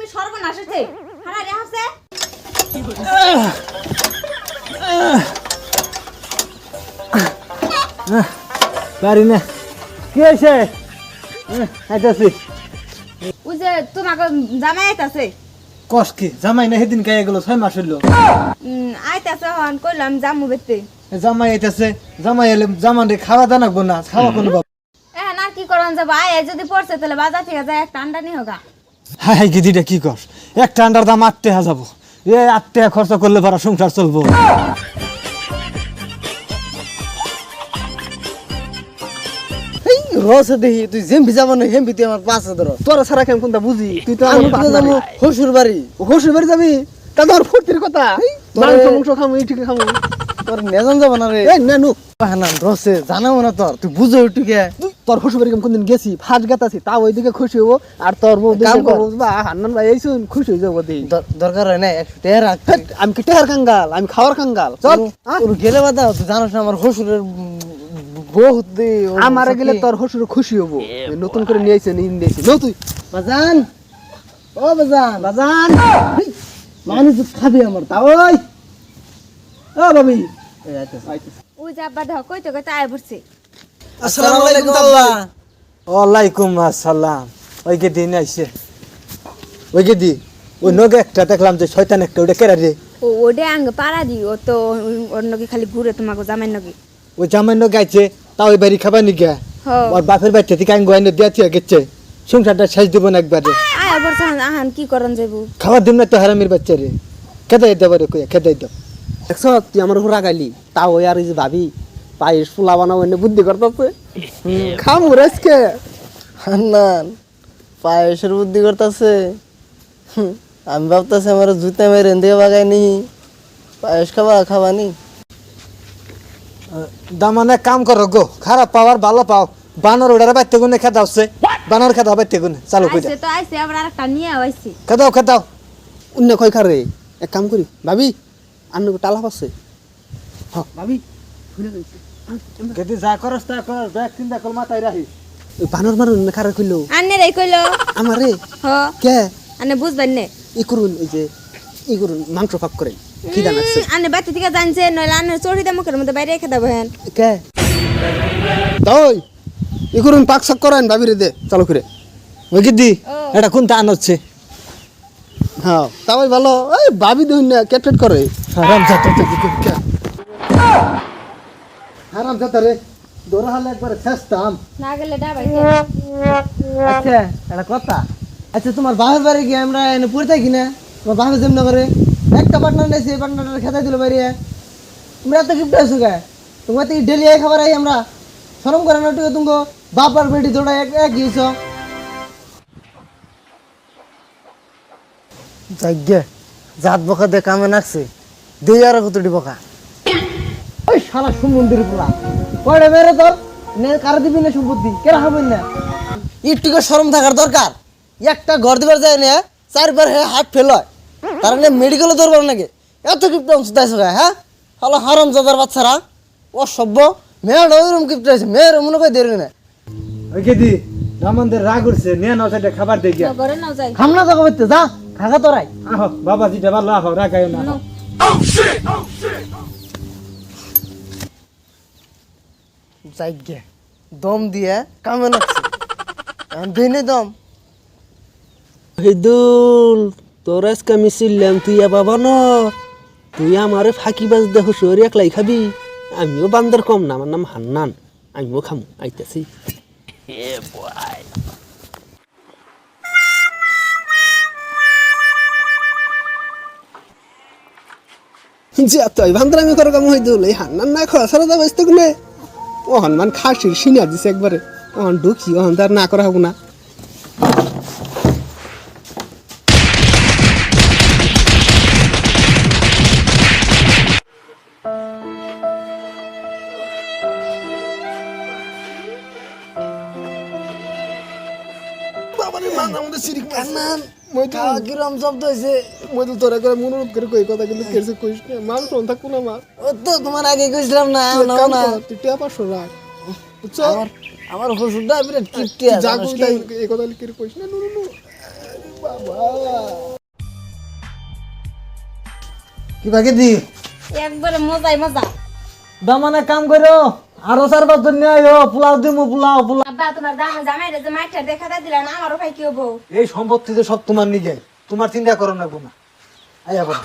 তুমি সর্বনাশ হচ্ছে হারা রে আছে পারি না কি হয়েছে আইতাছি ওই যে তোমাকে জামাই আইতাছে কস কি জামাই না সেদিন গায়ে গেল 6 মাস হইলো আইতাছে হন কইলাম জামু বেতে জামাই আইতাছে জামাই এলে জামানরে খাওয়া দানা না খাওয়া কোন বাপ এখন আর কি করন যাব আয় যদি পড়ছে তাহলে বাজার থেকে যায় একটা আন্ডা নিয়ে হোগা হাই গিদিটা কি কর একটা আন্ডার দাম 8 টাকা যাব এ 8 টাকা খরচ করলে পারা সংসার চলবো রসে দেখি তুই জেম ভিজাবো না হেম ভিতরে আমার পাশে ধরো তোরা সারা কেমন কোনটা বুঝি তুই তো আমি যাবো হসুর বাড়ি যাবি তা তোর ফুর্তির কথা মাংস খামো এই ঠিক খামো তোর নেজান যাবো না রে এই নেনু হানান রসে জানাবো না তোর তুই বুঝো একটুকে তোর হসুর বাড়ি কেমন কোনদিন গেছি ফাঁস গাতাছি তা ওইদিকে খুশি হবো আর তোর বউ বা হান্নান ভাই এই শুন খুশি হয়ে যাবো দরকার হয় না একটু টেহার আমি কি টেহার কাঙ্গাল আমি খাওয়ার কাঙ্গাল চল গেলে বাদা তুই জানোস না আমার হসুরের আমার গেলে তোর হসুর খুশি হবো নতুন করে নিয়ে আইছে নিয়েছে নো তুই বাজান ও বাজান বাজান মানুষ খাবি আমার তা ওই ও ভাবি ওই যে আব্বা দেখো কইতে কইতে আয় পড়ছে আসসালামু আলাইকুম আব্বা ওয়ালাইকুম আসসালাম ওই কে দিন আইছে ওই কে দি ওই নগে একটা দেখলাম যে শয়তান একটা ওটা কেরা রে ও ওডে আঙ্গ পাড়া দি ও তো ওর নকি খালি ঘুরে তোমাকে জামাই নকি ওই জামাই নগে আইছে তা ওই বাড়ি খাবার নি গা ওর বাপের বাড়িতে থেকে আঙ্গ আইনে দিয়া থিয়া গেছে সংসারটা শেষ দিব না একবারে আয় পড়ছে আহান কি করন যাইবো খাবার দিম না তো হারামির বাচ্চা রে খেদাই দেব রে কইয়া খেদাই দাও দেখছ তুই আমার উপর রাগাইলি তা ওই আর এই যে ভাবি পায়েস ফুলা বানাবো এনে বুদ্ধি করতেছে খামু রেসকে হান্নান পায়েসের বুদ্ধি করতেছে আমি ভাবতেছি আমার জুতা মেরে দিয়ে বাগাইনি পায়েস খাবানি দামানে কাম করো গো খারাপ পাওয়ার ভালো পাও বানর ওড়ারে বাইতে গুনে খেদাওছে বানর খেদাও বাইতে গুনে চালু কই আইছে তো আইছে আবার আরেকটা নিয়ে আইছে খেদাও খেদাও অন্য কই খারে এক কাম করি ভাবি আন্ন টালা পাচ্ছে হ্যাঁ ভাবি ভুলে গেছি গেদি যা করস তা কর ব্যাগ চিন্তা কর মাথায় রাখি ওই বানর মারুন না খারে কইলো আন্নে রে কইলো আমারে হ কে আন্নে বুঝবেন নে ই করুন এই যে ই করুন মাংস ফাক করেন খিদা লাগছে আন্নে বাতি থেকে জানছে নইলে আন্নে চড়িদা মুখের মধ্যে বাইরে রেখে দেবো হেন কে তাই ই করুন পাক শাক করেন ভাবি রে দে চালু করে ওই গেদি এটা কোন তা আনছে হ্যাঁ তাই ভালো এই ভাবি দেখুন না ক্যাটকেট করে হারাম জাতা তো কি কে হারাম জাতা রে দৌড়া হলে একবার শেষতাম না গেলে ডাবাই আচ্ছা এটা কথা আচ্ছা তোমার বাপের বাড়ি গিয়ে আমরা এনে পড়ে থাকি না তোমার বাপের যেমন করে একটা পার্টনার নেই সেই পার্টনারটা খেতে দিল বাইরে তোমরা এত গিফট আছো কে তোমরা তো ডেলি এই খাবার আই আমরা শরম করে না একটু তুমি বাপ আর বেটি দৌড়া এক গিয়েছ যাগ্যে জাত বকা দে কামে নাকছে দুই আর কতটি বকা ওই শালা সুমন্দির পোলা কয়টা বেরে তোর নে কার দিবি না সম্পত্তি কেরা হবেন না একটু শরম থাকার দরকার একটা ঘর দিবার যায় না চারবার হাত ফেল হয় তার মেডিকেলে দরবার নাকি এত কিপ্ট অংশ দেয় হ্যাঁ হলো হারাম জাদার বাচ্চারা অসভ্য মেয়ের ওইরকম কিপ্ট আছে মেয়ের মনে করে দেরি না ওই গেদি রামন্দের রাগ উঠছে নিয়ে নাও সেটা খাবার দিয়ে গিয়া ঘরে নাও যাই খামনা তো করতে যা খাগা তোরাই আহো বাবা জিটা ভালো আহো রাগাইও না যাইগে দম দিয়ে কামে নাকছে ভেনে দম হিদুল তোর আজকে আমি চিনলাম তুই বাবা ন তুই আমারে ফাঁকি বাজ দেখো শহরে একলাই খাবি আমিও বান্দর কম না আমার নাম হান্নান আমিও খামু আইতাছি যে তুই বান্দর আমি করো কাম হইদুল এই হান্নান না খাওয়া সারা দাম আসতে কোনে ও হনুমান খাসির সিনিয়া দিছে একবারে ওহন ঢুকি ওহন তার না করা হবো না কিরম শব্দ হয়েছে মইদুল তোরা করে মনোরোধ করে কই কথা কিন্তু কেসে কইস না মাল ফোন থাকবো না মা ও তো তোমার আগে কইছিলাম না না তুই টিয়া 500 রাখ আমার হসুরটা বিরাট কিপটি আছে জাগো তাই এই কথা লিখে কইস না নুরু কি বাকি দি একবারে মজাই মজা। দামানে কাম করো আরো 4-5 জন নিয়ে আয়ো পোলাও দিমু পোলাও পোলাও আব্বা তোমার জামাইরে যে মাইটা দেখা দিলা না আমারও ভাই কি হবো? এই সম্পত্তি তো সব তোমার নিজে তোমার চিন্তা করো না কোনো আইয়া বলো